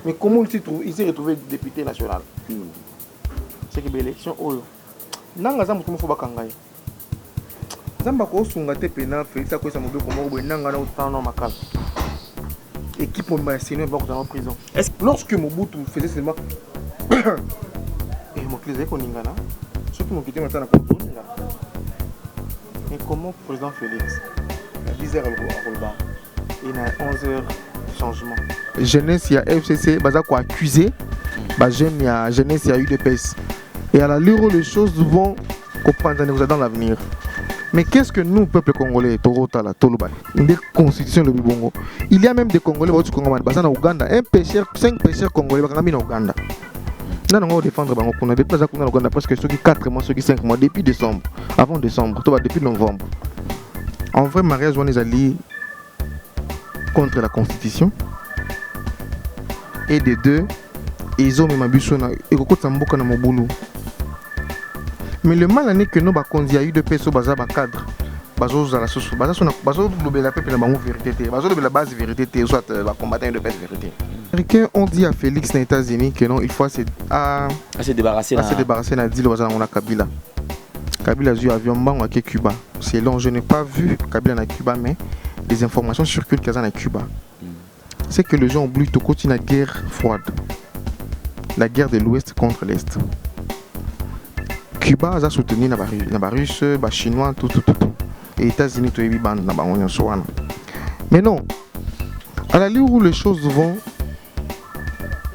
Mais comment il s'est retrouvé député national? C'est que l'élection, oh, nanga zamu tumu foba kangai. Zamba ko sunga te pena Félix a kosa mobe comme obo nanga na utano makala. Équipe au Marseille va en prison. Lorsque Mobutu faisait seulement et mon clé qu'on ingana, ceux qui m'ont quitté maintenant à Congo. Mais comment président Félix à 10h à Rolba et à 11h changement. Jeunesse, il y a FCC, baza quoi accusé, bah jeune, il y a jeunesse, il y a UDPS. Et à la lure, les choses vont comprendre dans l'avenir. Mais qu'est-ce que nous, peuple congolais, Torotala, Toluba, une constitution de Bibongo, il y a même des Congolais au Congo, en Ouganda, un pêcheur, 5 pêcheurs congolais, en Ouganda. Nous allons défendre on a déplacé en Ouganda parce que ceux qui 4 mois, ceux qui 5 mois, depuis décembre, avant décembre, depuis novembre. En vrai, mariage, on est allé contre la constitution. Et des deux, ils ont même abusé et beaucoup de mboka na mobulu. Mais le mal est que nous avons eu de personnes qui ont cadre. Bazo la source, bazo la peuple na bango vérité, bazo la base vérité, soit la combattant de base vérité. Américains ont dit à Félix aux États-Unis que non, il faut se débarrasser na deal bazo na Kabila. Kabila a eu avion bango à Cuba. C'est long, je n'ai pas vu Kabila na Cuba, mais les informations circulent qu'il y a à Cuba. C'est que les gens oublient tout continue la guerre froide, la guerre de l'Ouest contre l'Est. Cuba a soutenu les Russes, les Chinois, tout. Et les États-Unis ont eu bande dans l'Union souveraine. Mais non, à la lieu où les choses vont,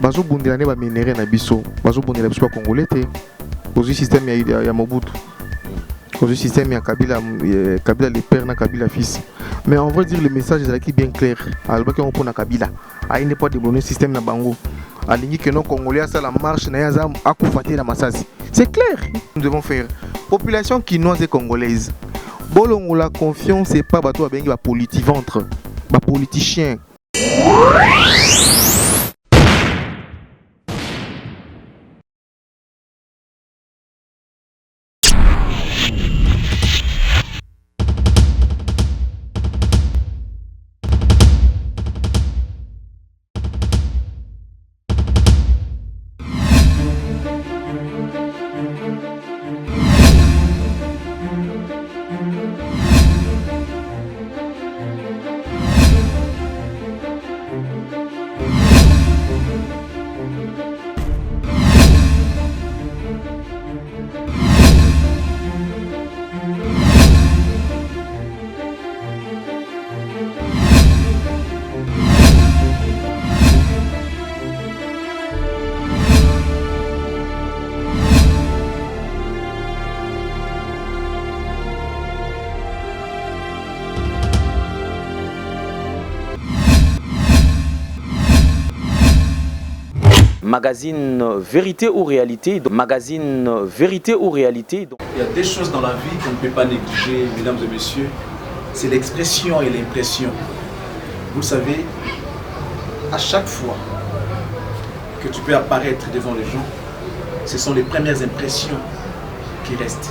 bazo bundilane ba minéré na biso, bazo bundilane biso congolais té, cause système ya Mobutu. Cause système ya Kabila le père na Kabila fils. Mais on va dire le message est bien clair. Alors qu'on prend Kabila, il n'est pas débloqué système na bango. Aligné que nos Congolais ça la marche na yazam akufaté la massasi. C'est clair. Nous devons faire population quinoise et congolaise. Bolongo la confiance c'est pas bateau bien va politiventre, ba politicien. Magazine Vérité ou Réalité. Magazine Vérité ou Réalité. Il y a des choses dans la vie qu'on ne peut pas négliger, mesdames et messieurs. C'est l'expression et l'impression. Vous savez, à chaque fois que tu peux apparaître devant les gens, ce sont les premières impressions qui restent.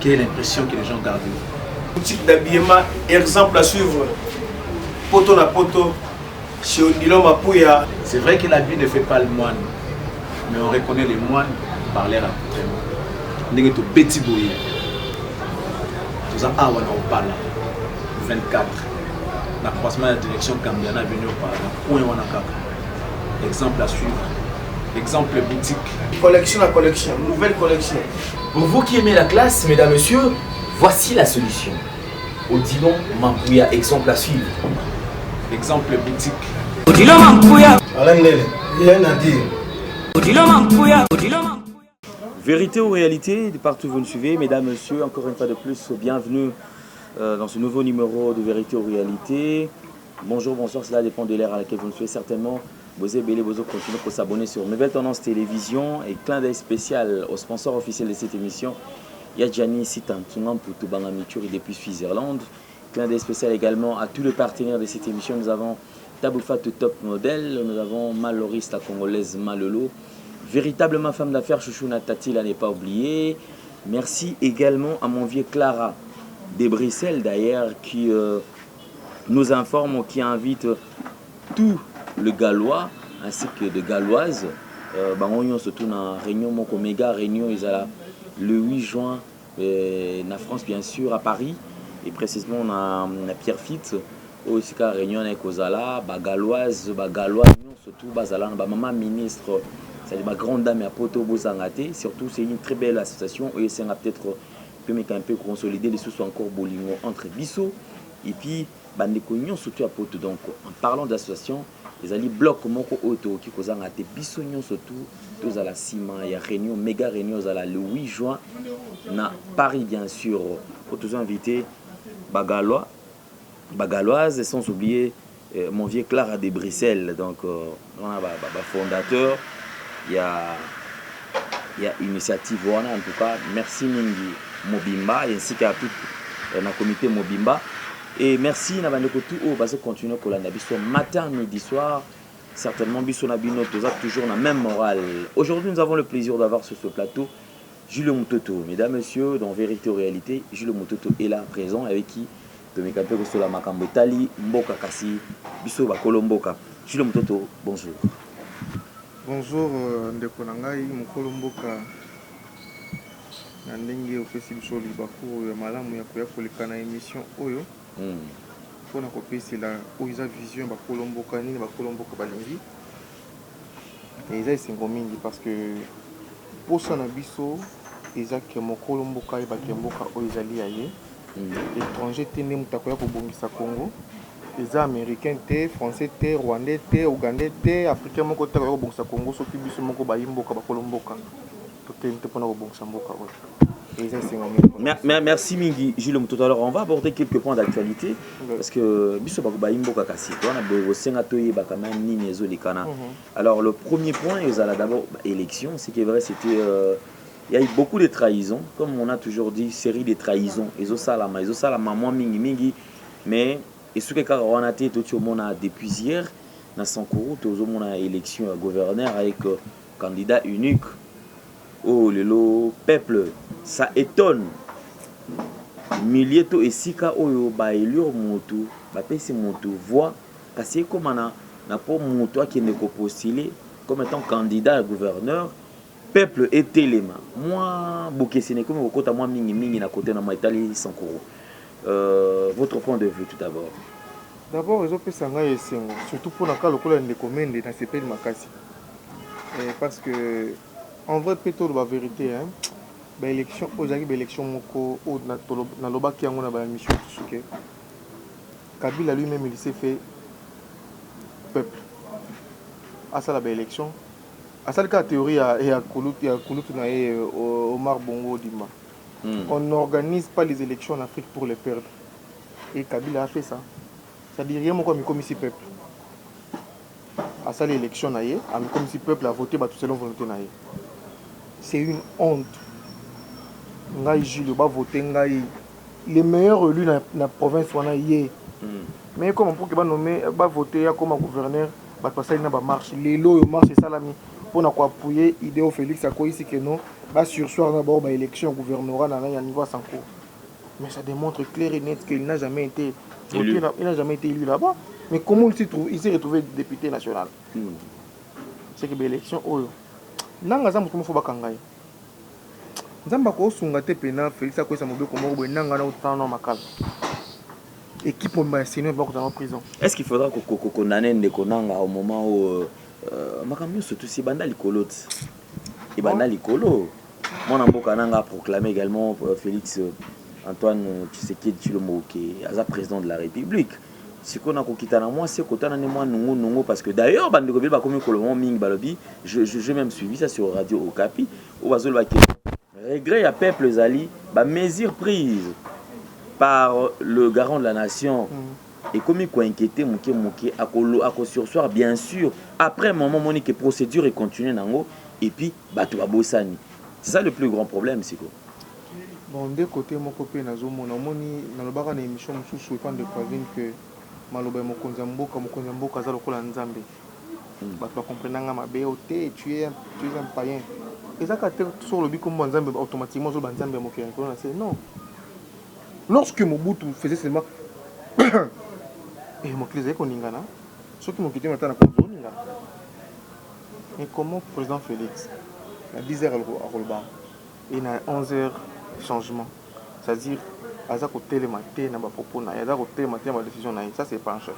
Quelle est l'impression que les gens gardent? Boutique d'habillement, exemple à suivre. Poto na poto. C'est vrai que la vie ne fait pas le moine, mais on reconnaît les moines par leur accoutrement. Nous sommes petit bouillé. Nous sommes à 24. La croisement de la direction Cambiana venu au Parlement. Exemple à suivre. Exemple boutique. Collection à collection, nouvelle collection. Pour vous qui aimez la classe, mesdames, messieurs, voici la solution. Odilon Mampouya, exemple à suivre. Exemple boutique. Odilon Mampouya. Rien à dire. Odilon Mampouya. Vérité ou réalité, de partout où vous nous suivez, mesdames, messieurs, encore une fois de plus, bienvenue dans ce nouveau numéro de Vérité ou réalité. Bonjour, bonsoir, cela dépend de l'ère à laquelle vous nous suivez certainement. Bosé Bélé, Bozo continue pour s'abonner sur Nouvelle Tendance Télévision et clin d'œil spécial au sponsor officiel de cette émission. Yadjani Sitantungan pour Toubangamitur et depuis Suisse-Irlande. Clin d'œil spécial également à tous les partenaires de cette émission. Nous avons Taboufat Top Model, nous avons Maloris, la congolaise Malolo. Véritablement femme d'affaires, Chouchou Natati, là n'est pas oublié. Merci également à mon vieux Clara de Bruxelles d'ailleurs qui nous informe, qui invite tout le Gallois ainsi que de galloises. Bango surtout dans réunion moko méga réunion ils là le 8 juin en France bien sûr à Paris et précisément na Pierrefitte aussi ka réunion avec Ozala galloise surtout bazala ba maman ministre c'est ma grande dame à Poto Bozangate surtout c'est une très belle association et c'est peut-être peut un peu consolider les sous encore bolingo entre Bisso et puis bandeko nyon surtout à Poto. Donc en parlant d'association les alliés bloquent moko auto qui cause ngate Bisso nyon surtout tous à la ciment il y a réunion méga réunion à le 8 juin na Paris bien sûr pour tous invités bagaloises et sans oublier mon vieux Clara de Bruxelles. Donc on a fondateur il y a initiative voilà en tout cas merci mingi Mobimba ainsi qu'à tout le comité Mobimba et merci na bandeko tout au parce que continuer kolanda biso matin midi soir certainement biso na bino toujours la même morale. Aujourd'hui nous avons le plaisir d'avoir sur ce plateau Jules Mutoto. Mesdames, messieurs, dans Vérité ou Réalité, Jules Mutoto est là présent avec qui Tomekape Kosola Makambo Tali Mboka Kasi Biso Bakolo Mboka. Jules Mutoto, bonjour. Bonjour ndeko na ngai mokolo mboka na ndenge opesi biso libaku ya malamu ya koya koleka na émission oyo mpona kopesela oyo eza vision bakolo mboka nini bakolo mboka balingi eza esengo mingi parce que posa na biso eza ke mokolo mboka yebake mboka oyo ezali ya ye étranger te nde moto akoya kobongisa Congo eza américain te français te rwandais te ougandais te africain moko te akoya kobongisa Congo soki biso moko bayi mboka bakolo mboka tokende te mpona kobongisa mboka oyo. Merci Mingi Jules Mutoto. Alors on va aborder quelques points d'actualité parce que biso bakubayi mboka kasi on a bosenga toyeba quand même nini ezo likana. Alors le premier point ils allaient d'abord élection, c'est que vrai c'était il y a eu beaucoup de trahisons comme on a toujours dit série de trahisons ezo sala maman mingi mais et ce que on a été tout monde a depuis hier na Sankuru tout monde a élection à gouverneur avec candidat unique. Oh le peuple ça étonne milliers to esika oyo ba élire motu ba pesi motu voix kasi comme na pour motu akende ko postuler comme étant candidat à gouverneur peuple est élément moi bokesene comme okota moi mingi na côté na maitali Sankuru. Votre point de vue tout d'abord. D'abord ils ont pesa ngai esengo surtout pour na kalo kola ndeko mende na sepeli makasi parce que en vrai plutôt la vérité hein ba élection ozaki ba élection moko na lobaki yango na ba mission tusuke Kabila lui-même il s'est fait peuple à ça la ba élection à ça la théorie ya Kouloutou na Omar Bongo Dima on n'organise pas les élections en Afrique pour les perdre et Kabila a fait ça c'est-à-dire rien moko mi comme ici peuple à ça l'élection na yé comme si peuple a voté tout selon volonté na yé. C'est une honte. Ngai Jules ba voter ngai les meilleurs élus na province wana yé. Mais comment pour que ba nommer ba voter comme gouverneur ba passer na ba marche les lots marche salami pour na ko appuyer idée Félix Ako ici que non ba sursoir na ba élection gouvernorat na niveau Sanko. Mais ça démontre clair et net qu'il n'a jamais été voté, il n'a jamais été élu là-bas. Mais comment il s'est retrouvé député national? C'est que l'élection oyo nanga za mutu mofo bakangai nzamba ko sunga te pena Félix Akwesa mobeko moko boye nanga na utana makala équipe mba sino ba ko dans prison. Est-ce qu'il faudra qu'on condamne ndeko nanga au moment où makamyo surtout si banda likolo et banda likolo mon mboka nanga a proclamé également Félix Antoine Tshisekedi Tshilombo qui est président de la République. Si on a quitté na moi c'est kotana ne moi nungu parce que d'ailleurs bandeko ba comme kolomon ming balobi j'ai même suivi ça sur Radio Okapi au bazolo ba regret à peuple zali ba mesure prise par le garant de la nation et comme il quoi inquiété moké à sursoir bien sûr après moment monique procédure et continuer nango et puis bato ba bosani c'est ça le plus grand problème c'est quoi. Bon de côté mon copain nazo mona moni na lobaka na émission mususu quand de Pavine que maloba mokonza mboka za lokola nzambe bato ba comprendre nga mabe ote tu es un païen et ça quand sur le bico nzambe automatiquement zo banzambe mo kien ko na c'est non lorsque Mobutu faisait seulement et mo kleze ko ningana soki mo kité matana ko zo ningana Et comment le président Félix, à 10h à Rolba, et à 11h, changement. C'est-à-dire, à ça côté le matin, na propos na, à ça côté le matin, ma décision na, ça c'est pas un chef.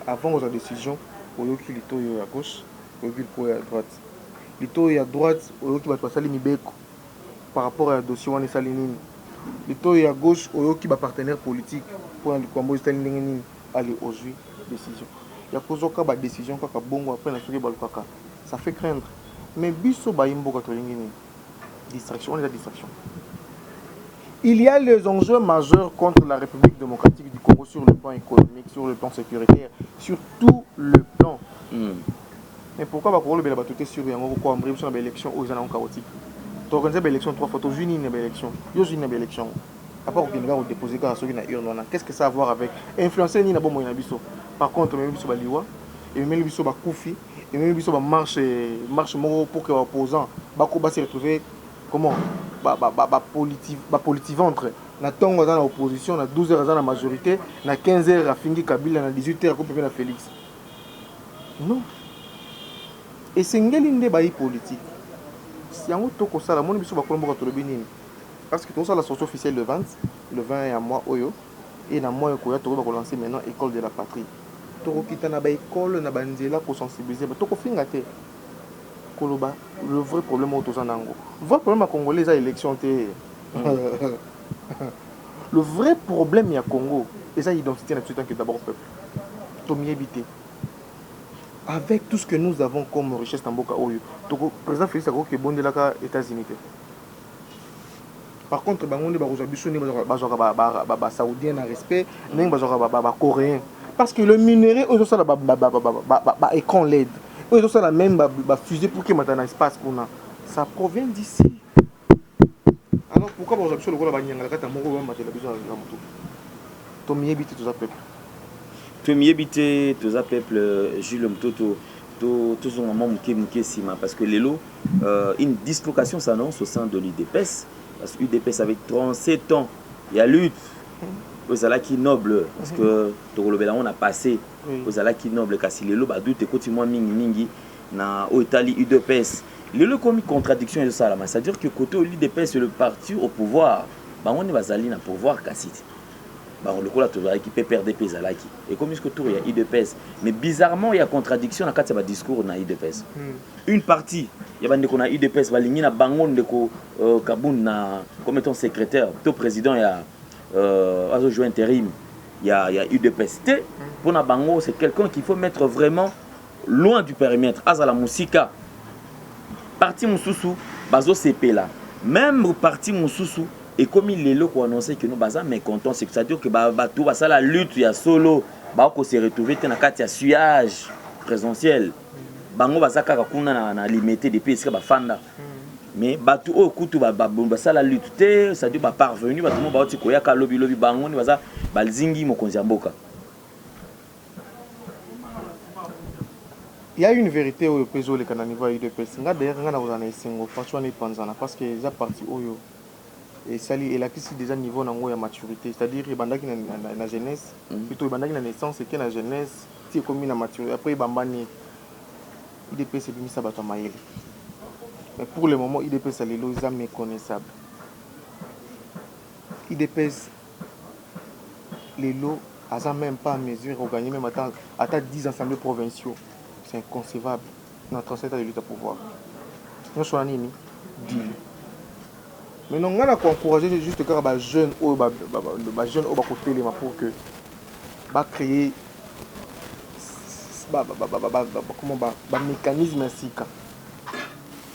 Avant aux décisions, au lieu qu'il est à gauche, au lieu qu'il est à droite. Il est à droite, au lieu qu'il va passer l'imibeko par rapport à dossier on est salinine. Il est à gauche, au lieu qu'il va partenaire politique pour le combo salinine aller aujourd'hui décision. Il y a cause de décision kaka bongo après na soki balukaka. Ça fait craindre. Mais biso ba imbo katolingini. Distraction, on est la distraction. Il y a les enjeux majeurs contre la République démocratique du Congo sur le plan économique, sur le plan sécuritaire, sur tout le plan. Mais pourquoi va courir le belabatouté sur Yango pour embrouiller sur l'élection aux années chaotiques? Tu organises l'élection 3 fois, tu as une élection. Tu as une élection. À part que tu déposer quand tu as une urne, qu'est-ce que ça a à voir avec influencer ni na bon moyen biso. Par contre, même biso ba liwa et même biso ba koufi et même biso ba marche pour que opposants ba se retrouver comment politique-ventre. Na tongo dans l'opposition, na 12h dans la majorité, na 15h à Fingi Kabila, na 18h à na Félix. Non. Et c'est une débat politique. Si on a tout ça, mon biso ba kolombo ka tolobini. Parce que tout ça la sortie officielle le 20 est à moi oyo et na moi ko ya to ba lancer maintenant école de la patrie. To ko kita na ba école na banzela pour sensibiliser, to ko finga te. Koloba, le vrai problème au Tozanango. Le vrai problème à Congolais, c'est l'élection. Le vrai problème à Congo, c'est l'identité nationale qui est d'abord peuple. Tomi éviter. Avec tout ce que nous avons comme richesse dans Boka Oyo, le président Félix Ago qui est bon de la États-Unis. Par contre, les Saoudiens n'ont respect, les Coréens. Parce que le minerai, est écran LED. Ils ont la même fusée pour qu'il y ait un espace pour nous. Ça provient d'ici. Alors pourquoi vous avez besoin de la bagnole? Tu m'y habites tous à peuple. Tu m'y habites tous à peuple, Jules Mtoto, tous ont un moment parce que les lots, une dislocation s'annonce au sein de l'UDPS. Parce que l'UDPS avec 37 ans, il y a lutte. Aux alaki noble parce que on a passé aux alaki noble car si les lots doute continuellement mingi na au Italie UDPS les lots comme contradiction et ça là c'est-à-dire que côté l'UDPS c'est le parti au pouvoir on est basali na pouvoir kasiti le coup là tu vas qui peut perdre des alaki et comme ce que tour il y a UDPS mais bizarrement il y a contradiction na quatre discours na UDPS une partie il y a bande qu'on a UDPS balingi na bango ndeko Kaboun na comme étant secrétaire to président il y a joué intérim, il y a UDPS. Pour Nabango, c'est quelqu'un qu'il faut mettre vraiment loin du périmètre. Azala Moussika, parti Moussoussou, Bazo CP là. Même parti Moussoussou, et comme il est là qu'on annonçait que nous sommes mécontents, c'est-à-dire que tout ça la lutte, il y a solo, qu'on s'est retrouvé dans un suage présentiel. Bango Bazaka Kakuna na limité des pays, c'est Bafanda. Mais batu au kutu ba la lutte c'est-à-dire ba parvenu ba tout monde ba oti koya ka lobby bango ni baza balzingi mokonzi mboka. Il y a une vérité au peso le kananiva UDPS nga d'ailleurs nga na kozana esengo franchement ni panzana parce que za parti oyo et sali et la kisi déjà niveau nango ya maturité c'est-à-dire bandaki na jeunesse plutôt bandaki na naissance et que na jeunesse ti comme na maturité après bambani UDPS c'est bimisa bato mayele. Mais pour le moment, IDPS est méconnaissable. IDPS, les lots, n'a même pas à mesure de gagner, même à 10 assemblées provinciaux. C'est inconcevable. Notre ancêtre de lutte à pouvoir. Nous sommes en deal. Mais nous avons encouragé juste les jeunes au côté pour que créer un mécanisme ainsi.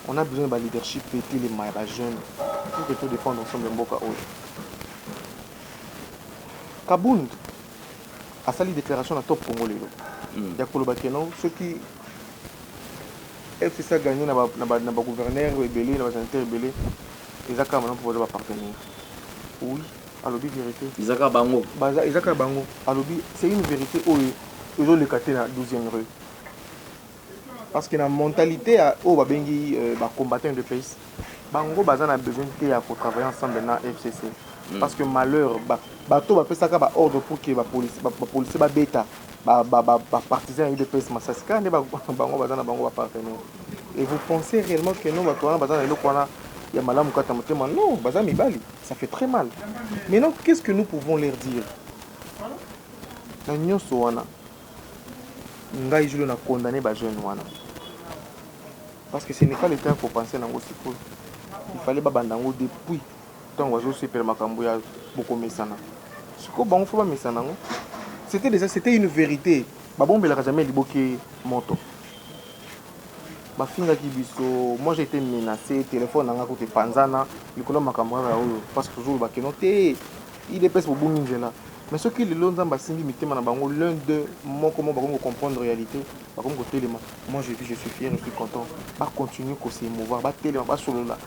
On a besoin de leadership péter les jeunes pour que tout dépende ensemble de Mboka Oyo. Kabound a sali déclaration à top Congo lelo. Il y a Koloba Kenon, ceux qui FCC a gagné na gouverneur rebellé, na sénateur rebellé, Isaka maintenant pour pouvoir partenaire. Oui, à l'objet vérité. Isaka Bango. Isaka Bango. À l'objet, c'est une vérité où ils ont le caté dans 12e rue. Parce que la mentalité aux combattants de pays, Bango a besoin de travailler ensemble dans la FCC. Parce que malheur, bateau va faire ça ordre pour que la police bêta. partisans de UDPS Massasika, ne bango bazana bango partenaire. Et vous pensez réellement que non batwana bazana le kwana ya malamu kata motema non, bazana mibali, ça fait très mal. Maintenant, qu'est-ce que nous pouvons leur dire? Na nyonso wana ngai julo na condamner ba jeune wana. Parce que ce n'est pas le temps pour penser dans aussi cool. Il fallait babandango depuis tant oiseau super makambo ya beaucoup mesana. Ce que bango faut pas mesana. C'était une vérité. Babombe la jamais liboké moto. Ma finga ki biso, moi j'ai été menacé, téléphone nanga côté panzana, likolo makambo ya oyo parce que toujours ba kenoté, il dépêche pour buningela. Mais ce qui le lonza basingi mitema na bango l'un de moi comment ba comprendre réalité, ba comme côté moi je dis je suis fier, je suis content, ba continuer ko se mouvoir, ba télé ba solo là.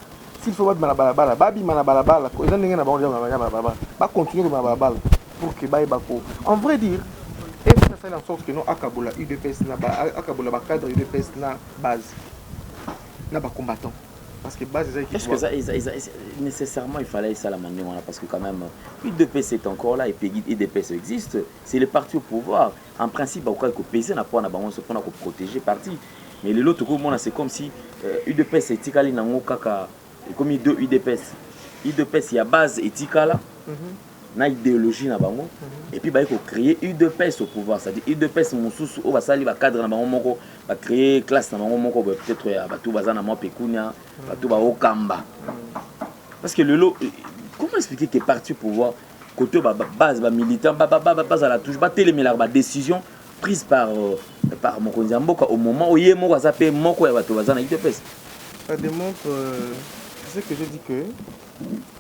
S'il faut ba na balabala, ba bi na balabala, ko eza ndenge na bango na balabala, ba continuer ko na balabala pour que ba bako. En vrai dire et ça fait en sorte que nous akabola UDPS na ba akabola ba cadre UDPS na base na ba combattant parce que base est-ce que ça nécessairement il fallait ça la manière parce que quand même UDPS est encore là et puis UDPS existe, c'est le parti au pouvoir en principe au cas que PC n'a pas na bango se prendre pour protéger parti mais les autres comment c'est comme si UDPS est tikali nango kaka comme deux UDPS il y a base et tikala na idéologie na bango et puis ba ko créer UDPS au pouvoir, c'est-à-dire UDPS mususu o basali ba cadre na bango moko ba créer classe na bango moko peut-être ya batu bazana mo pekunya batu ba okamba parce que le lot comment expliquer que parti au pouvoir côté ba base ba militant ba à la touche ba télémélar ba décision prise par Mokonzi Mboka au moment où yé moko azapé moko ya batu bazana UDPS. Ça démontre c'est ce que je dis que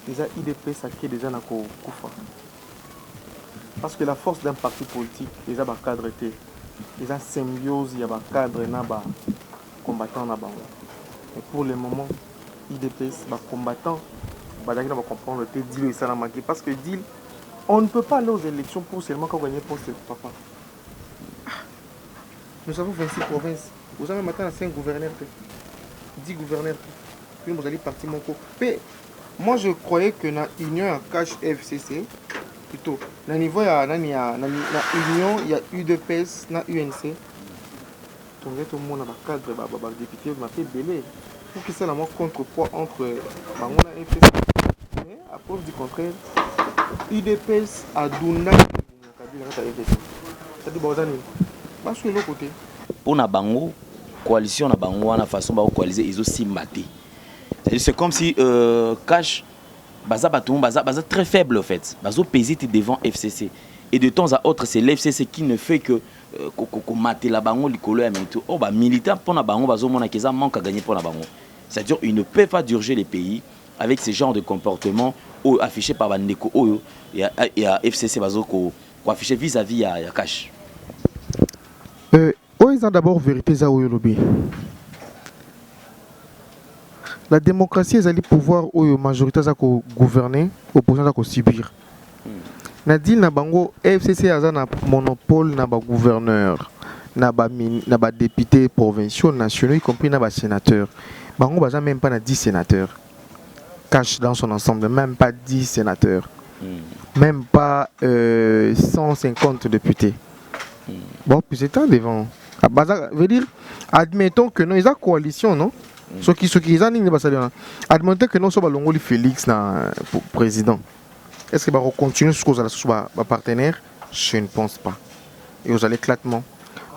déjà IDPS ça qui est déjà dans Koufa. Parce que la force d'un parti politique, déjà un cadre était, déjà symbiose, il y a un cadre et un combattant. Et pour le moment, IDPS, un combattant, va comprendre que deal et ça n'a manqué. Parce que deal, on ne peut pas aller aux élections pour seulement gagner pour ce papa. Nous avons 26 provinces. Vous avez maintenant 5 gouverneurs, 10 gouverneurs. Puis vous allez partir mon coup. Moi je croyais que dans l'union à cash FCC, plutôt, dans le niveau il y a l'union, il y a UDPS, il y a UNC. Tout le monde a un cadre, le député m'a fait belé. Pour que c'est la moins contrepoids entre Bangola et FCC. Mais à preuve du contraire, UDPS a Douna c'est-à-dire que je suis de l'autre côté. Pour la Bango, coalition na Bango, la façon de coaliser, ils ont aussi maté. C'est comme si Cash baza très faible en fait. Bazo pesé devant FCC. Et de temps à autre, c'est l'FCC qui ne fait que mater la bango likolo ya mito. Oh ba militant pour la bango bazo mona keza manque à gagner pour la bango. C'est-à-dire ils ne peuvent pas diriger les pays avec ce genre de comportement affiché par Bandeko Oyo et à FCC bazo ko affiché vis-à-vis ya Cash. Ils ont d'abord vérité za Oyo lobby. La démocratie est allée pouvoir où la majorité a gouverner, l'opposition a subir. Nadine na bango FCC a un monopole na ba gouverneur, na ba député provinciaux, nationaux, y compris na ba sénateur. Bango baza même pas na 10 sénateurs. Cash dans son ensemble, même pas 10 sénateurs. Même pas 150 députés. Bon, puis c'est un devant. Veut dire, admettons que nous, ils ont coalition, non? Ce qui admettons que nous sommes Longoli Félix pour président. Est-ce que va continuer ce que vous allez partenaire? Je ne pense pas. Et vous allez éclatement.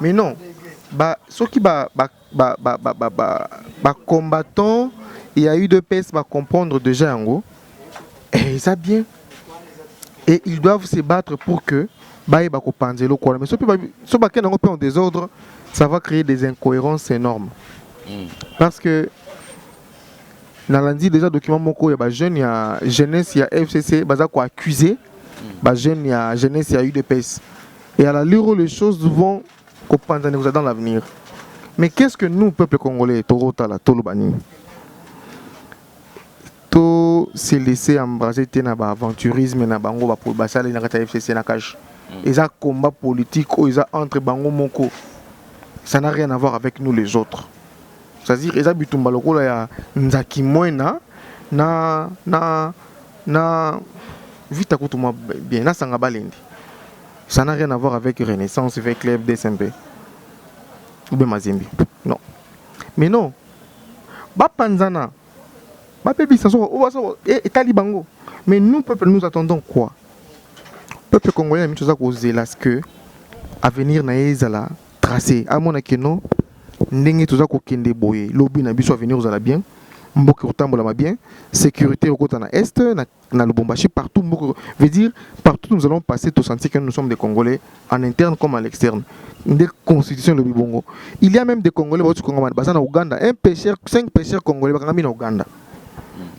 Mais non, ce qui va combattant, il y a eu deux PS va comprendre déjà en gros. Et ça bien. Et ils doivent se battre pour que mais ce qui est en désordre, ça va créer des incohérences énormes. Parce que dans lundi déjà document moko il y a jeune il y a jeunesse il y a FCC baza ko accusé jeune il y a jeunesse il y a UDPS et à la lire les choses vont comprendre dans l'avenir. Mais qu'est-ce que nous peuple congolais torota la tolobani to se laisser embrasser na ba aventurisme na bango ba pour basala na kata FCC na cash et ça combat politique ou ils entre bango moko ça n'a rien à voir avec nous les autres. C'est-à-dire eza bitumba lokola ya nzaki moena na vita kutuma bien na sanga balendi Ça n'a rien à voir avec Renaissance, avec Club DSMP. Ou bien Mazembe. Non. Mais non. Ba Panzana. Ba Pébi Sanso. Et Talibango. Mais nous, peuple, nous attendons quoi? Peuple congolais, la même chose à cause de que avenir na tracé. À mon avis, non. Ndenge tout ça ko kende boye. Lobby na biso avenir aux bien. Mboka otambola bien. Sécurité au côté na est, na Lubumbashi, partout. Veut dire, partout nous allons passer tout sentir que nous sommes des Congolais, en interne comme à l'externe. Des constitutions de Bibongo. Il y a même des Congolais au Ouganda. Un pêcheur, 5 pêcheurs congolais au Ouganda.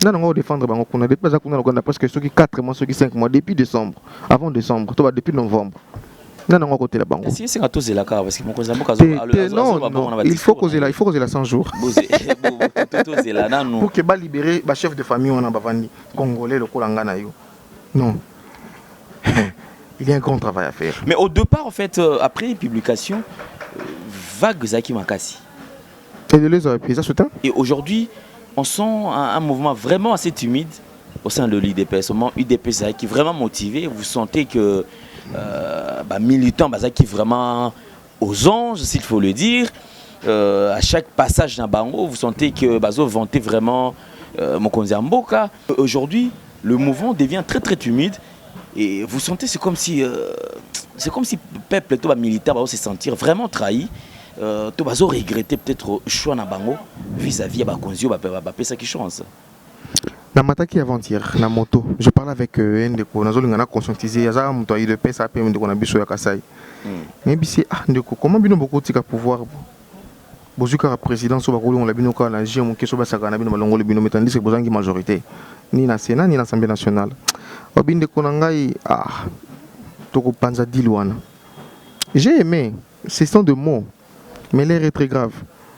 Nous allons défendre Bango. On a dépassé Ouganda parce que ceux qui 4 mois, ceux qui 5 mois, depuis décembre, avant décembre, depuis novembre. Non, côté la banque. Si c'est tous la carte parce que mon cousin non, il faut causer la 100 jours. Pour que ba libérer ba chef de famille on a bavandi congolais le kolanga na yo. Non. Il y a un grand travail à faire. Mais au départ en fait après les publications vague Zaki Makassi. Et de les appuyer ça soutient. Et aujourd'hui, on sent un mouvement vraiment assez timide au sein de l'UDPS, au moment UDPS qui est vraiment motivé, vous sentez que militants qui vraiment aux anges s'il faut le dire, à chaque passage d'un bango vous sentez que Bazo vantait vraiment Mokonzi Mboka. Aujourd'hui le mouvement devient très très timide et vous sentez c'est comme si le peuple tout militaire va se sentir vraiment trahi, tout Bazo regretter peut-être choix na bango vis-à-vis Bakonzi ba ça qui chance. Na mataki avant-hier na moto je parlais avec ndeko nazolingana conscientiser yaza muto de pesa pe ndeko na biso ya Kasai mais bisi ndeko comment bino beaucoup tika pouvoir bozuka président so bakoli on la bino ka na jia mon keso basaka na bino malongolo bino metandi c'est bozangi majorité ni na Sénat ni na Assemblée nationale obinde ko na ngai toko panza dilwana j'ai aimé ce sont de mots mais l'air est très grave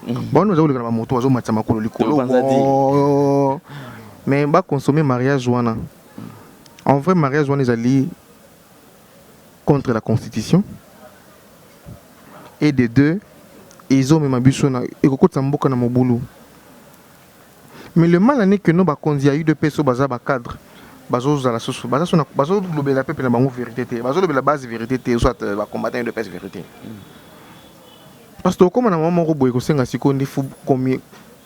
bon nous avons le moto azo matsa makolo likolo mais bah consommer mariage wana. En vrai mariage wana ils allaient contre la constitution et des deux ils ont même abusé na et kokota mboka na mobulu. Mais le mal n'est que nous ba kondi a eu de peso baza ba cadre bazo za la source bazo lobela peuple na bango vérité bazo lobela base vérité soit ba combattant de pèse vérité. Parce que comme na maman ko boye ko senga sikondi fu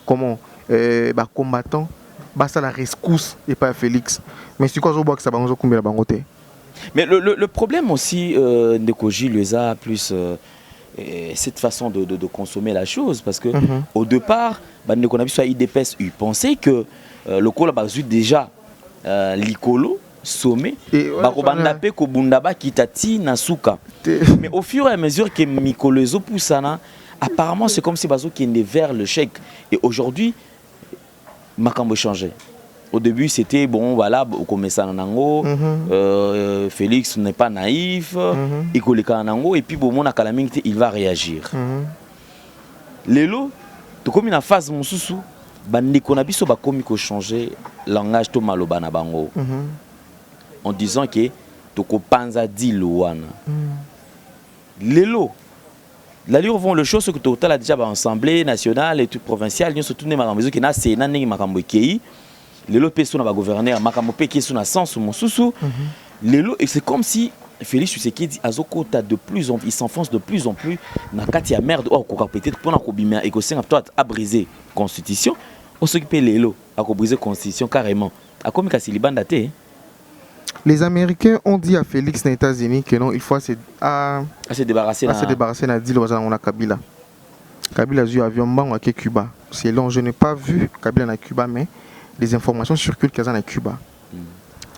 comment ba combattant basta la rescousse et pas Félix. Mais c'est quoi que ça va combien la bangote. Mais le problème aussi de Koji Leza plus cette façon de consommer la chose parce que au départ qu'on a vu sur IDPS il pensait que le col a déjà l'icolo sommet bakobanda pe ko bundaba kitati nasuka. Mais au fur et à mesure que Mikolezo poussana apparemment c'est comme si bazo qui est vers le chèque et aujourd'hui Makambo changé. Au début, c'était bon, voilà, Félix n'est pas naïf, et puis bon, il va réagir. Lelo, tu comme une phase mon sousou, bandi qu'on a biso ba komi ko changer langage to maloba na bango. En disant que to ko panza di loana. Lelo la lire vont le chose que total a déjà l'Assemblée nationale et tout provincial nous surtout les makambo qui na Sénat ni makambo kei les lots peso na ba gouverneur makambo pe qui sont na sens mon sousou les lots et c'est comme si Félix Tshisekedi azokota de plus en plus il s'enfonce de plus en plus na kati ya merde oh ko peut-être pour na ko bimia et ko senga toi à briser constitution on s'occupe les lots à ko briser constitution carrément a comme ka silibanda te. Les Américains ont dit à Félix aux États-Unis que non, il faut se débarrasser de Dilo à Kabila. Kabila a eu avion à Cuba. C'est long, je n'ai pas vu Kabila à Cuba, mais les informations circulent qu'il y a à Cuba.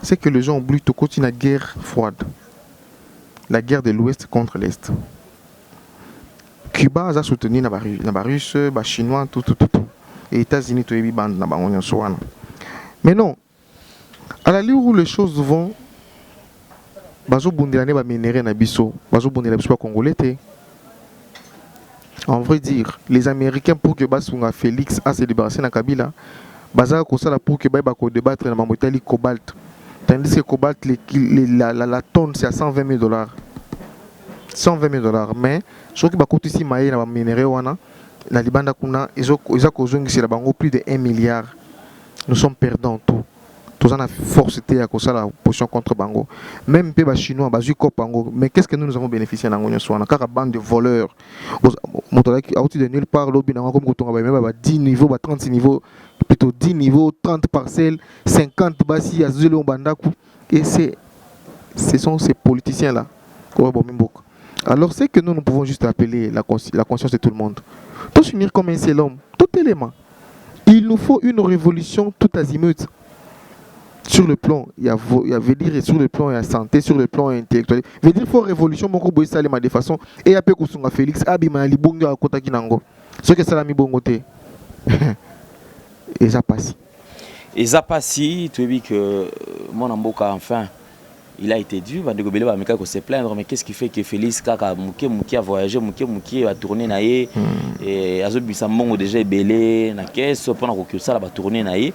C'est que les gens oublient de continuer la guerre froide. La guerre de l'Ouest contre l'Est. Cuba a soutenu les Russes, les Chinois, tout. Et les États-Unis, tout le monde. Mais non. À la lieu où les choses vont, bazo bundilane ba minéré na biso, bazo bundila biso congolais té. En vrai dire, les Américains pour que basunga Félix a se débarrasser na Kabila, baza ko sala pour que ba ko débattre na mamotali cobalt. Tandis que cobalt la tonne c'est à $120 000. $120 000 mais ce qui ba kotisi maye na ba minéré wana la libanda kuna iza ko zongisi la bango plus de 1 milliard. Nous sommes perdants tout. Tous en a force à cause de la position contre Bango. Même les Chinois, ils ont Bango. Mais qu'est-ce que nous avons bénéficié dans l'Union Soana? Car bande de voleurs. Motoraki, à de nulle part, l'objet n'a comme quand on a 10 niveaux, 36 niveaux, plutôt 10 niveaux, 30 parcelles, 50 bassi, à Zulu Bandaku. Et ce sont ces politiciens-là. Alors, c'est que nous pouvons juste appeler la conscience de tout le monde. Tous unir comme un seul homme, tout élément. Il nous faut une révolution tout azimut. Sur le plan, il y a sur le plan de santé, sur le plan intellectuel. Veut dire qu'il faut révolution, mon gros ça de façon. Et après que Félix, abima li bongo à kota kinango. Ce que ça la mi bongoté. Et ça passe. Et ça passe, tu as vu que mon amboka enfin. Il a été dû, va se plaindre, mais qu'est-ce qui fait que Félix Kaka Mouké a voyagé, Mouké a tourné naïe, et Azobisamon déjà belé, na caisse, pendant que ça va tourner naïe.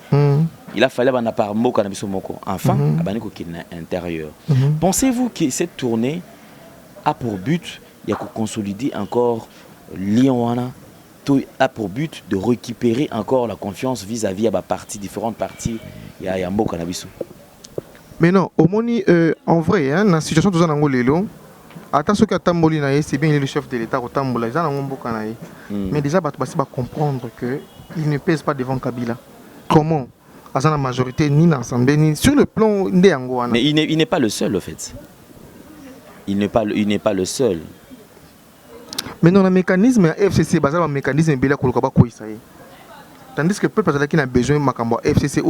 Il a fallu un appart Moka Nabisomoko. Enfin, Abaniko qui est intérieur. Pensez-vous que cette tournée a pour but, il y a consolider encore Lyon a pour but de récupérer encore la confiance vis-à-vis à différentes parties, il y a Moka Nabiso. Mais non, au moni, en vrai, dans la situation de Zanangolelo, attention que Tamboli c'est bien le chef de l'État au Tambola, mais déjà, il va comprendre qu'il ne pèse pas devant Kabila. Comment? À la majorité, ni dans l'Assemblée, ni sur le plan de Angoana. Mais il n'est pas le seul, au fait. Il n'est pas le seul. Mais dans le mécanisme FCC, il y a un mécanisme qui est tandis que le peuple a besoin de FCC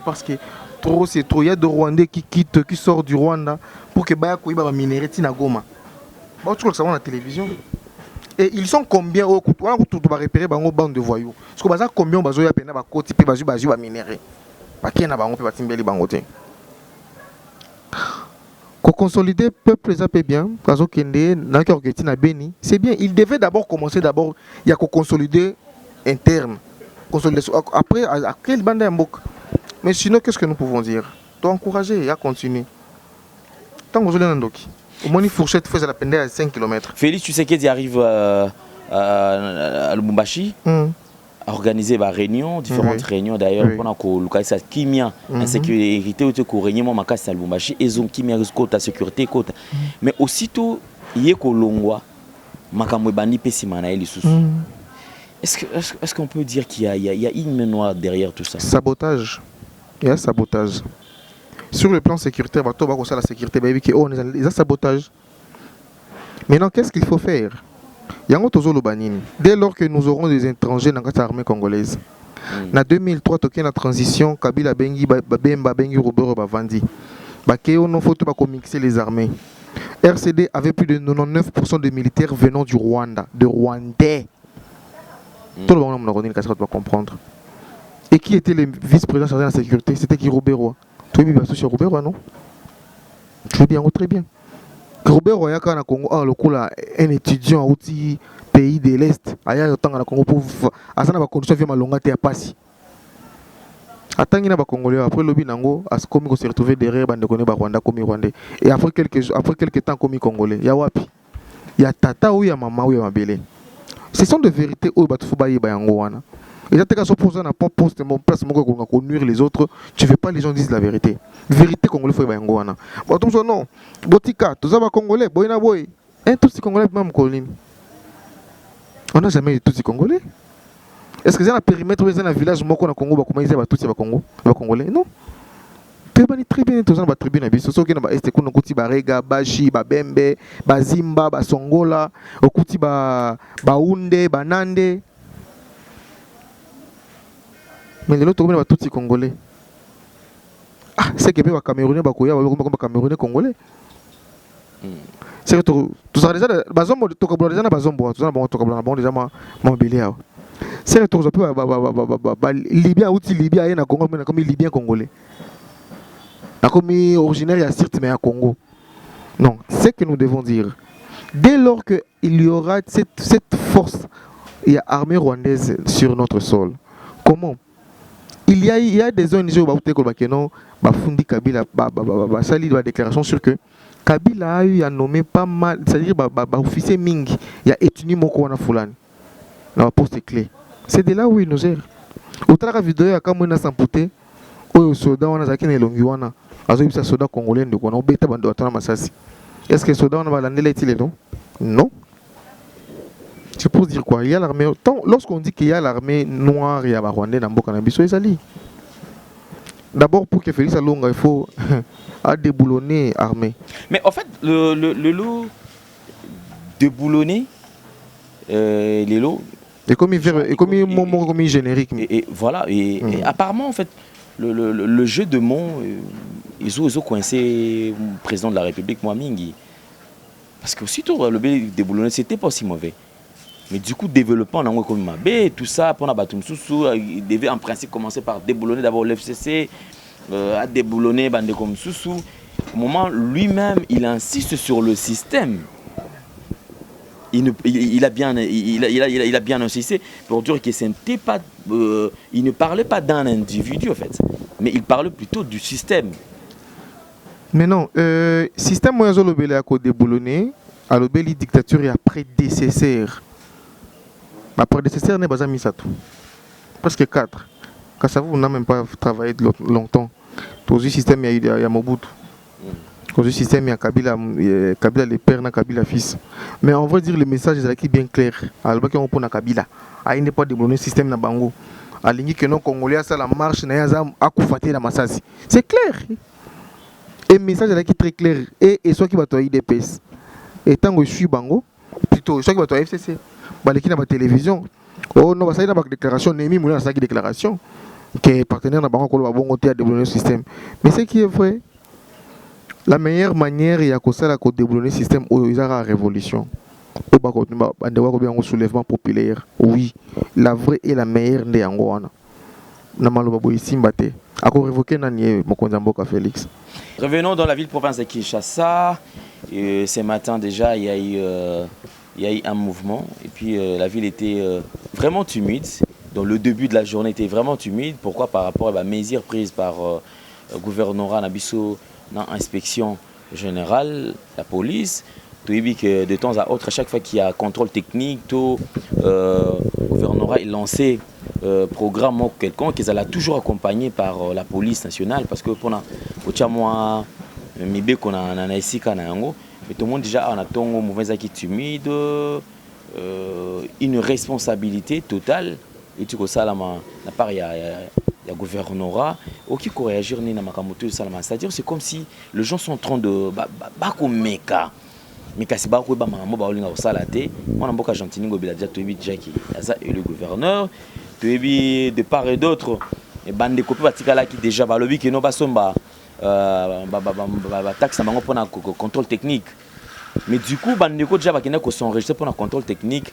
parce que trop c'est trop. Il y a des Rwandais qui sortent du Rwanda pour que Baya Kouiba minéré Tina Goma. Tu crois que ça va à la télévision? Et ils sont combien au coup? On va repérer une bande de voyous. Parce que combien on va jouer à peine à côté de la minéré. Parce qu'il y a un peu de bangoté. Pour consolider le peuple, ça peut bien. Parce que c'est bien. Il devait d'abord commencer d'abord. Il y a qu'à consolider interne. Après, à quelle bande d'Ambok? Mais sinon, qu'est-ce que nous pouvons dire? Tu encourager à continuer. Tant que vous avez un doki, au moins une fourchette faisait la peine à 5 km. Félix, tu sais qu'il arrive à Lubumbashi à organiser des réunions, différentes réunions d'ailleurs, pendant que Lucas Kimia, insécurité, ou que réunion ma casse à Lubumbashi, ils ont Kimia côté sécurité côté. Mais aussitôt, il y a Kolongwa, Makamwe Bani Pessimana et les sous. Est-ce qu'on peut dire qu'il y a une main noire derrière tout ça? Sabotage. Il y a sabotage. Sur le plan sécuritaire, la sécurité, il y a sabotage. Maintenant, qu'est-ce qu'il faut faire? Il y a un autre banine. Dès lors que nous aurons des étrangers dans l'armée congolaise, en 2003, il y a la transition, Kabila Bengi, Bemba Bengi, Robert Bavandi. Il faut mixer les armées. RCD avait plus de 99% de militaires venant du Rwanda, de Rwandais. Tout le monde doit comprendre. Et qui était le vice-président chargé de la sécurité? C'était qui? Robert. Tu es bien associé à Robert, non? Tu es bien, très bien. Robert Roya, quand on Congo, un étudiant au pays de l'Est, il y a temps à Congo pour faire des conditions de longue à passer. Attends, il y a des Congolais, après le Binango, à ce qu'on s'est retrouvé derrière les Rwanda comme Rwandais. Et après quelques temps, comme Congolais, il y a Wapi. Il y a Tata ou il y a Maman ou il y a Mabélé. Ce sont des vérités où il faut bailler Bayangoana. Et là, tu as posé un poste mon place pour nuire les autres. Tu ne veux pas les gens disent la vérité. Vérité congolais faut Bayangoana. Bon, donc non. Botika, tous les Congolais, boyna boy. Tous les Congolais même colline. On n'a jamais eu tous les Congolais. Est-ce que c'est un périmètre où il y a un village Moko na Congo, comment ils disent tous les Congolais? Non. Très bien, tous les tribunaux. Ils sont qui na est qu'on a Barega, Bashi, Babembe, Bazimba, Basongola, Okuti Baounde, Banande. Mais les autres, tous les Congolais. Ah, c'est que les Camerounais, les Camerounais Congolais. C'est que tout ça déjà, Bazombo, tout comme déjà Bazombo, tout ça bon déjà mobilier. C'est que tout ça peut Libyen ou Libyen, il y a Congo, mais comme Libyen Congolais. Comme originaire à Sirte mais à Congo. Non, c'est que nous devons dire. Dès lors qu'il y aura cette force, il y a armée rwandaise sur notre sol. Comment? Il y a des ONG qui ont Bafundi Kabila, sali la déclaration sur que Kabila a nommé pas mal, c'est-à-dire officier Ming, il y a Etuni Moko wana Fulani. Dans la poste clé. C'est de là où il nous gère. Au travers de la vidéo, il y a Kamuna Samputé. oyo soda wana zaki na elongi wana azobisa soda congolais ndeko wana obeta bando atana masasi. Est-ce que soda wana balandela etile non? Non. C'est pour dire quoi? Il y a l'armée. Lorsqu'on dit qu'il y a l'armée noire, il y a Rwandais dans Mboka Nabiso Ezali. D'abord, pour que Félix Alonga, il faut déboulonner l'armée. Mais en fait, le lot déboulonner les lots. Et comme il générique. Et voilà. Et apparemment, en fait, le jeu de mots, ils ont coincé le président de la République, Mouamingi. Parce que aussitôt, le déboulonner, c'était pas aussi mauvais. Mais du coup, développant dans comme Mabé, tout ça, pour Nabatumsousou, il devait en principe commencer par déboulonner d'abord l'FCC, à déboulonner Bande comme Soussou. Au moment, lui-même, il insiste sur le système. Il a bien insisté pour dire que ce n'était pas, il ne parlait pas d'un individu en fait, mais il parlait plutôt du système. Mais non, système où il y a déboulonné, à l'obéli dictature et après prédécesseur. Ma prédécesseur n'est pas mis ça tout. Presque 4. Kassavou n'a même pas travaillé longtemps. Dans le système, il y a Mobutu. Dans le système, il y a Kabila le père, Kabila fils. Mais on va dire le message est bien clair. Alors qu'on prend Kabila. Il n'est pas déboulonné le système na bango. Aligné que non Congolais ça la marche na yazam akufate na masasi. C'est clair. Et le message est très clair. Et soit qui va toi IDPS. Et tant que je suis bango, plutôt soit qui va toi FCC. Baleki na ba télévision. Oh non, ça y a une déclaration, Némi Moulin a une déclaration qui est partenaire dans le banque à développer le système. Mais ce qui est vrai, la meilleure manière il y a de développer le système, c'est la révolution. Un soulèvement populaire. Oui, la vraie et la meilleure de Angoana. Félix. Revenons dans la ville-province de Kinshasa. Ce matin déjà, il y a eu un mouvement et puis la ville était vraiment timide. Donc le début de la journée était vraiment timide. Pourquoi? Par rapport à la mesure prise par le gouvernorat Nabiso dans l'inspection générale, la police. Tu dis que de temps à autre, à chaque fois qu'il y a contrôle technique, tout gouvernorat est lancé programme ou quelconque, qu'ils allaient toujours accompagné par la police nationale parce que pour moi, mais qu'on a ici mais tout le monde déjà a un mauvais qui timide, une responsabilité totale et tout ça là na part il y a gouvernorat qui peut réagir ni na makamoto salama, c'est-à-dire c'est comme si les gens sont en train de meka si ba ko ba mambo ba olinga osala te mwana mboka gentini ngobila déjà toyebi déjà qui aza et le gouverneur toyebi de part et d'autre et bande copie batikala qui déjà balobi que no basomba taxe bango pour na contrôle technique. Mais du coup bandeko déjà bakenda ko s'enregistrer pour na contrôle technique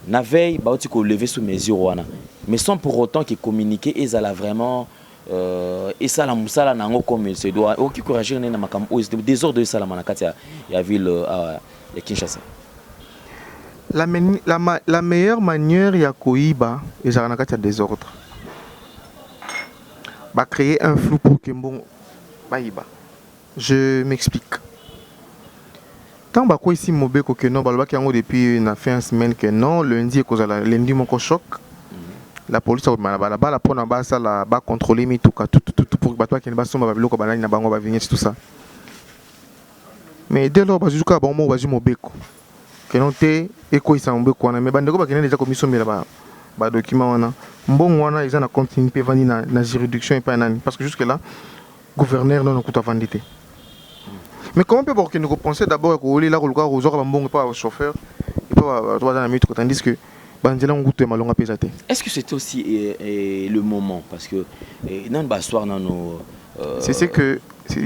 na veille ba oti ko lever sous mesure wana mais sans pour autant qu'ils communiquer et ça là vraiment et ça la musala nango comme il se doit au qui courager na makam au désordre de ça la manakati ya ville ya Kinshasa. La meilleure manière ya koiba et ça na kati ya désordre va créer un flou pour que bon baïba. Je m'explique. Tant que ici mobeko que non balba qui depuis une fin semaine que non lundi lundi mon choc la police la pour na basa la ba contrôler mi tout pour que toi qui ne ba somba biloko banani na bango ba venir tout ça. Mais dès lors ba jusqu'à bon mo ba ju mobeko que non te eko isa mobeko na mais bandeko ba déjà commission mais là ba document wana mbongo wana ils en continue pe vandi na juridiction et pas nani parce que jusque là gouverneur non kuta vandité. Mais comment peut-on que nous penser d'abord que là le gars aux heures pas au chauffeur et pas dans la minute tandis que est-ce que c'était aussi le moment parce que c'est ce que c'est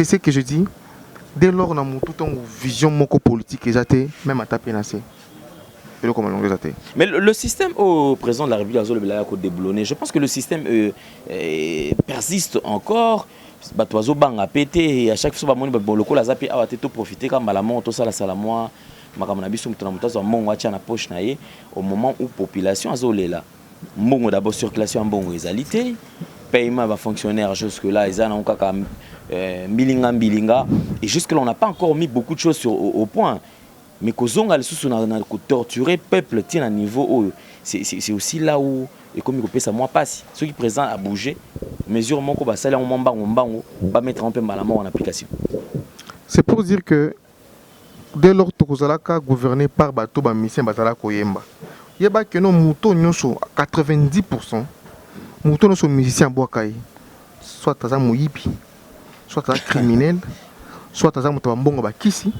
ce que je dis dès lors on a toute une vision politique exacte même à taper nassé. Mais le système au président de la République a déboulonné. Je pense que le système persiste encore. Batoizo bang a pété et à chaque fois bon le coup la zapi a été profiter comme la monte tout ça la salamoa makamana biso mutana mutazo mongo acha na poche na ye au moment où population azolela mongo d'abord circulation en bongo égalité paiement va fonctionnaire jusque là ils en ont kaka bilinga et jusque là on n'a pas encore mis beaucoup de choses au point mais kozonga les sous na torturer peuple tient à niveau c'est aussi là où et comme il peut ça moi passe ceux qui présent à bouger mesure mon ko ba sala on mbango ba mettre un peu malamment en application. C'est pour dire que dès lors que vous allez gouverner par bateau ba mission bazala koyemba yeba que non muto nyonso 90% muto nyonso musicien bokai soit taza moyibi soit taza criminel soit taza muto bambongo bakisi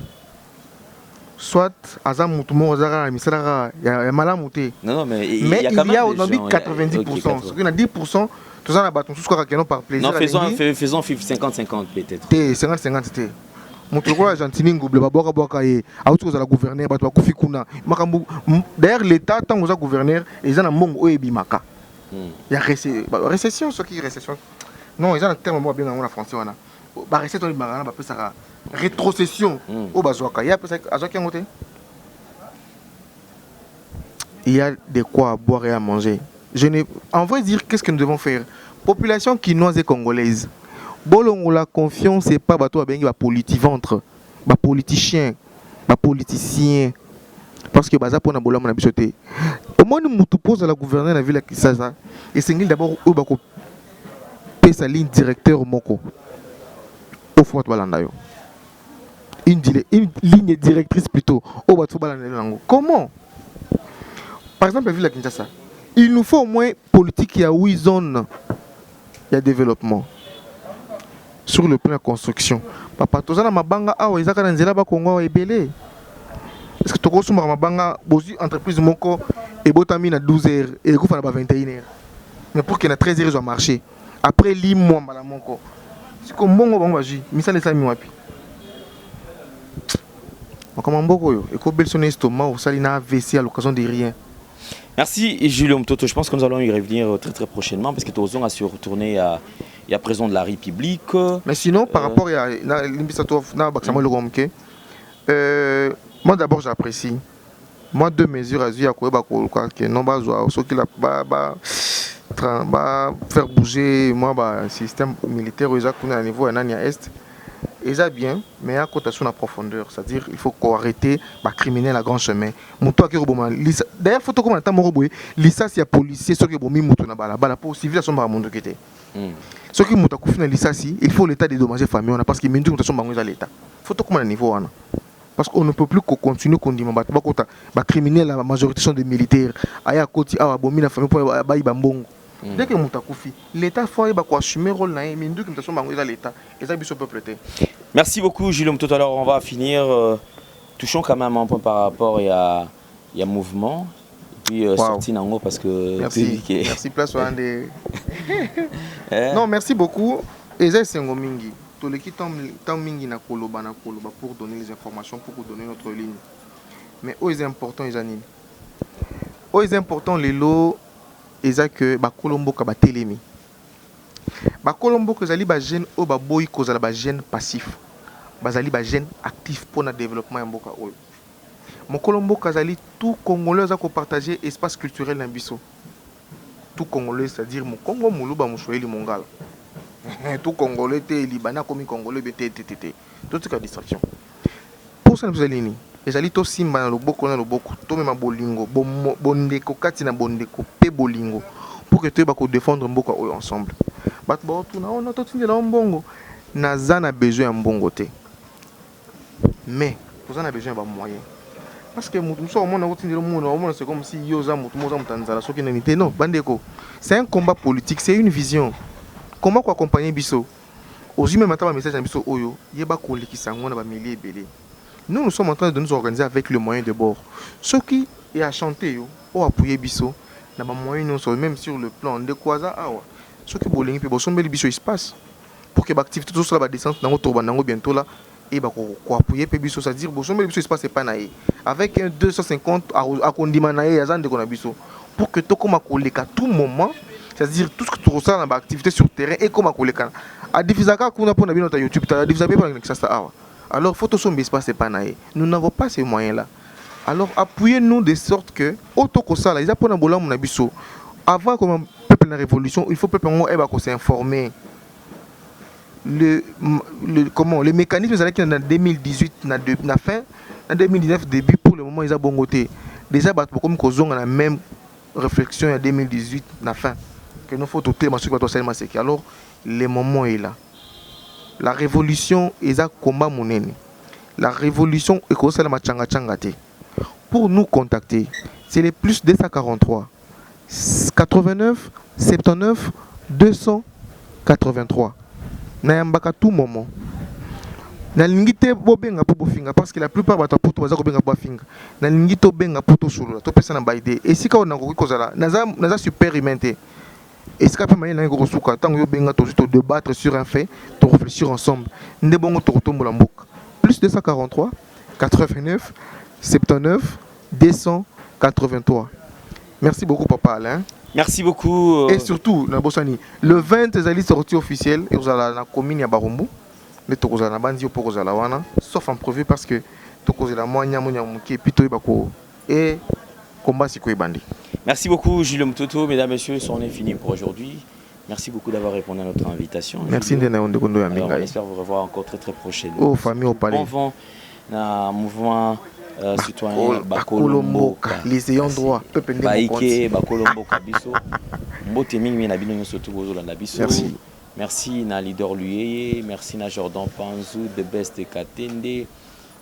soit aza mutu moko azaka misala ya malamu te. Non mais il y a 90%. Ce qui a 10%, tout ça na baton sous quoi que non par plaisir. Non, faisons 50-50 peut-être. 50-50 te. Mutu ko Argentine ngouble ba boka ye. Auto za la gouverner bato bakufi kuna. Makambu d'ailleurs l'état tant aux gouverneur ils en mbongo oyebimaka. Il y a récession ce qui récession. Non, ils ont un terme moi bien en français wana. Ba récession ni bangana ba pesa rétrocession au bazwaka il y a de quoi à boire et à manger. En vrai dire qu'est-ce que nous devons faire. Population quinoise et congolaise bolongo la confiance c'est pas bateau bengi ba politique-ventre ba politicien ba politicien parce que baza pona bolamo na bisoté au moins nous pose à la gouverner la ville qui ça et c'est d'abord au bako pesa ligne directeur moko au fond balanda yo une ligne directrice plutôt au bateau balandango. Comment par exemple la ville de Kinshasa il nous faut au moins politique qui a 8 zones il y a développement sur le plan de construction papa tozana mabanga awa ezaka na nzela ba Kongo ebele est-ce que toko suma mabanga bozi entreprise moko et botami na 12h et ko fa na ba 21h mais pour que na 13h soit marché après mois mbala moko c'est comme bongo bango baji misala ça mi wapi comment mboko yo et ko belsoner estomac ou salina AVC à l'occasion de rien. Merci Julien Mtoto, je pense que nous allons y revenir très prochainement parce que nous allons se retourner à présent de la République. Mais sinon, par rapport à moi d'abord j'apprécie. Moi deux mesures à dire que non faire bouger moi système militaire au niveau à est. Et ça bien, mais à côté sur la profondeur, c'est-à-dire il faut qu'on arrête les criminels à grand chemin. D'ailleurs, il faut que temps moroboy, l'issa si y a policier ceux qui bomi mutu na bala bala pour civil sont ba monde qui était. Ceux qui mutu kufina l'issa si, il faut l'état dédommager famille parce que mindu mutu sont bango l'état. Faut que à niveau wana. Parce qu'on ne peut plus continuer qu'on dit ba kota ba criminels la majorité sont des militaires. Aya koti awa bomi la famille pour ba ibambongo. Dès que Moutakufi, l'État faut assumer le rôle de l'État. Et ça, il peuple. Merci beaucoup, Julien. Tout à l'heure, on va finir. Touchons quand même un point par rapport à mouvement. Et puis, sorti Nango parce que. Merci. Merci, place au des. Non, merci beaucoup. Et ça, c'est un mingi. Tout le qui tant mingi na koloba pour donner les informations, pour donner notre ligne. Mais où est important, les animes. Où est important, les lots. Eza que ba Colombo ka ba telemi ba Colombo que zali ba jeune o ba boy ko zala ba jeune passif bazali ba jeune actif pour na développement ya mboka oyo mon Colombo kazali tout congolais za ko partager espace culturel na biso tout congolais c'est-à-dire mon Congo muluba mushoeli mongala tout congolais te libana comme congolais bete toute ka distraction pour ça nous allini ezali to simba na loboko to mema bolingo bondeko kati na bondeko pe bolingo pour que tu ba ko défendre mboka oyo ensemble bat ba tuna on to tindela mbongo naza na besoin ya mbongo te mais vous en avez besoin ba moyen parce que mutu so mona ko tindela mona c'est comme si yo za mutu moza mutanzala soki na nité non bandeko c'est un combat politique c'est une vision comment ko accompagner biso aussi même attendre message na biso oyo yeba ko likisa ngona ba milliers belé. Nous sommes en train de nous organiser avec le moyen de bord. Ceux qui est à chanter, ou appuyer biso, n'a pas moyen même sur le plan de quoi ça. Ceux qui bolingi pe boson beli biso espace pour que l'activité tout ça va descendre dans notre banango bientôt là et ba ko appuyer pe biso, c'est-à-dire boson beli biso espace c'est pas naé avec un 250 à kondima naé azan de kona biso pour que to koma koleka tout moment, c'est-à-dire tout ce que tu ressens dans l'activité sur terrain et koma koleka a diffusaka kuna pour na bino ta YouTube ta diffuser pas avec ça awa. Alors, faut que espace pas naé. Nous n'avons pas ces moyens-là. Alors, appuyez-nous de sorte que, autokosala, ils apprennent à bola mon abisso. Avant que le peuple la révolution, il faut que le peuple s'informer. Le mécanisme qui en 2018, fin, en 2019 début pour le moment ils ont bongoté. Déjà, comme qu'on a même réflexion en 2018 na fin que nous faut tout alors le moment est là. La révolution est un combat monene. La révolution est comme ça la machanga changate. Pour nous contacter, c'est les plus 243 89 79 283. Nayambaka tout moment. Na lingite bobenga po bofinga parce que la plupart bata poto baza ko benga bofinga. Na lingito benga poto solo. To pesa na baide. Et si ka on ko kozala, naza super humanité. Et ce qu'on a ko suka tant yo benga to juste débattre sur un fait, to réfléchir ensemble. Nde bongo to tombola mboka. Plus 243 89 79 283. Merci beaucoup papa Alain. Merci beaucoup. Et surtout na Bosani, le 20 ezali sortie officielle et vous allez na commune ya Barumbu. Mais tu as bandi pour kozala wana sauf en prévu parce que tu kozala monya muki pito bako et combat siko bandi. Merci beaucoup Julio Mtoto, mesdames et messieurs, c'en est fini pour aujourd'hui. Merci beaucoup d'avoir répondu à notre invitation. Merci Ndena Ondekondo ya Minga. On espère vous revoir encore très prochainement. Oh famille au palais. Bon vent na mouvement citoyen Bakolomboka. Les ayants droit peuple ndé Baïké Bakolomboka biso. Mbote mingi na bino nyoso to bozolanda biso. Merci. Merci na leader Luyeye, merci na Jordan Panzou de Best Katende.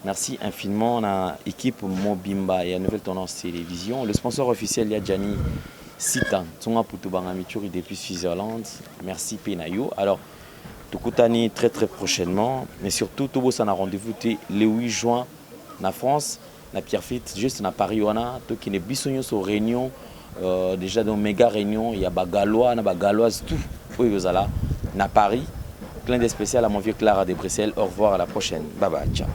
Merci infiniment à l'équipe Mobimba et à Nouvelle Tendance Télévision. Le sponsor officiel Yadjani Sita, Tsonga Poutubanga Mituri depuis Switzerland. Merci Penayo. Alors, Tukutani très prochainement, mais surtout tout ça a rendez-vous le 8 juin en France, na Pierrefitte, juste à Paris, tout qui est bisogno sur réunion, déjà dans méga réunion, il y a Bagalois, na Bagaloise, tout. Oui, vous allez à Paris. Clin d'œil spécial à mon vieux Clara de Bruxelles. Au revoir, à la prochaine. Bye bye, ciao.